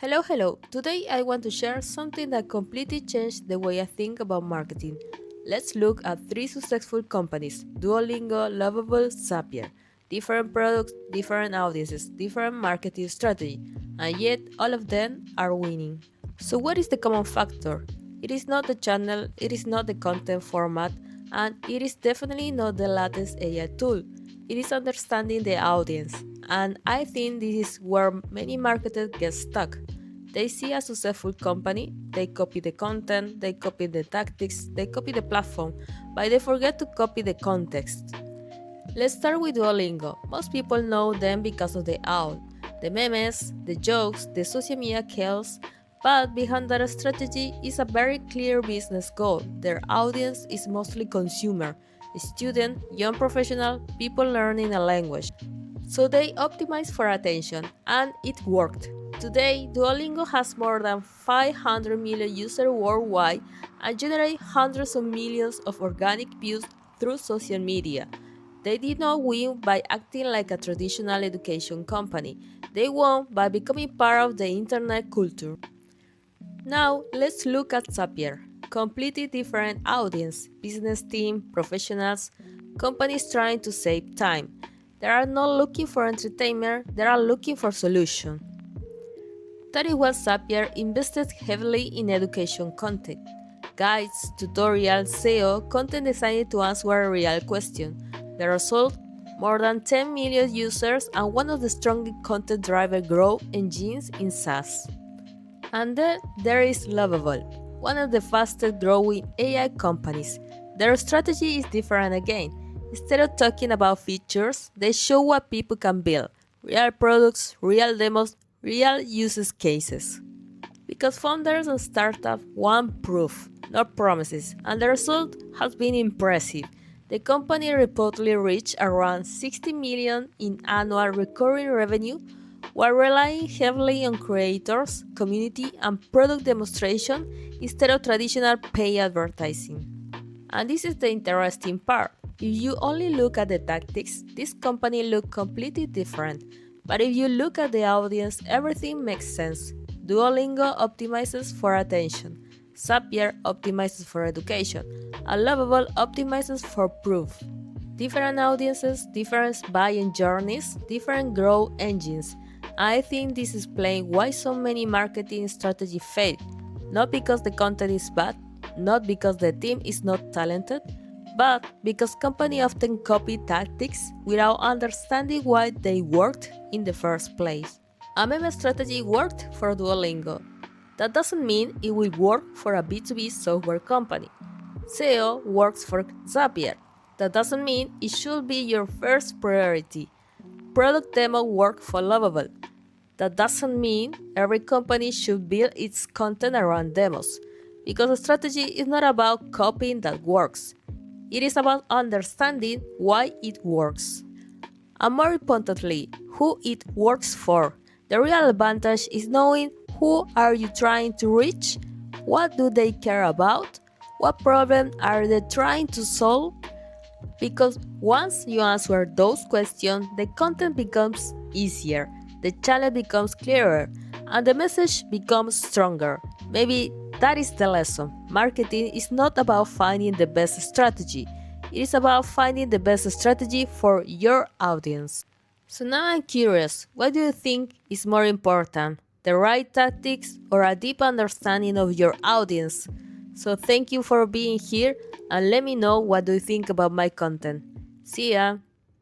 Hello. Today I want to share something that completely changed the way I think about marketing. Let's look at three successful companies: Duolingo, Lovable, Zapier. Different products, different audiences, different marketing strategy, and yet all of them are winning. So what is the common factor? It is not the channel, it is not the content format, and it is definitely not the latest AI tool. It is understanding the audience. And I think this is where many marketers get stuck. They see a successful company, they copy the content, they copy the tactics, they copy the platform, but they forget to copy the context. Let's start with Duolingo. Most people know them because of the owl, the memes, the jokes, the social media kills, but behind that strategy is a very clear business goal. Their audience is mostly consumer, student, young professional, people learning a language. So they optimized for attention, and it worked. Today, Duolingo has more than 500 million users worldwide and generate hundreds of millions of organic views through social media. They did not win by acting like a traditional education company. They won by becoming part of the internet culture. Now, let's look at Zapier. Completely different audience, business team, professionals, companies trying to save time. They are not looking for entertainment, they are looking for solution. That is why Zapier invested heavily in education content. Guides, tutorials, SEO, content designed to answer a real question. The result? More than 10 million users and one of the strongest content driver growth engines in SaaS. And then there is Lovable, one of the fastest growing AI companies. Their strategy is different again. Instead of talking about features, they show what people can build: real products, real demos, real use cases. Because founders and startups want proof, not promises, and the result has been impressive. The company reportedly reached around 60 million in annual recurring revenue while relying heavily on creators, community, and product demonstration instead of traditional pay advertising. And this is the interesting part. If you only look at the tactics, this company looks completely different. But if you look at the audience, everything makes sense. Duolingo optimizes for attention. Zapier optimizes for education. And Lovable optimizes for proof. Different audiences, different buying journeys, different growth engines. I think this explains why so many marketing strategies fail. Not because the content is bad, not because the team is not talented, but because companies often copy tactics without understanding why they worked in the first place. A meme strategy worked for Duolingo. That doesn't mean it will work for a B2B software company. SEO works for Zapier. That doesn't mean it should be your first priority. Product demo work for Lovable. That doesn't mean every company should build its content around demos, because a strategy is not about copying that works. It is about understanding why it works. And more importantly, who it works for. The real advantage is knowing who are you trying to reach, what do they care about, what problem are they trying to solve, because once you answer those questions, the content becomes easier, the challenge becomes clearer, and the message becomes stronger. Maybe that is the lesson. Marketing is not about finding the best strategy, it is about finding the best strategy for your audience. So now I'm curious, what do you think is more important? The right tactics or a deep understanding of your audience? So thank you for being here and let me know what do you think about my content. See ya!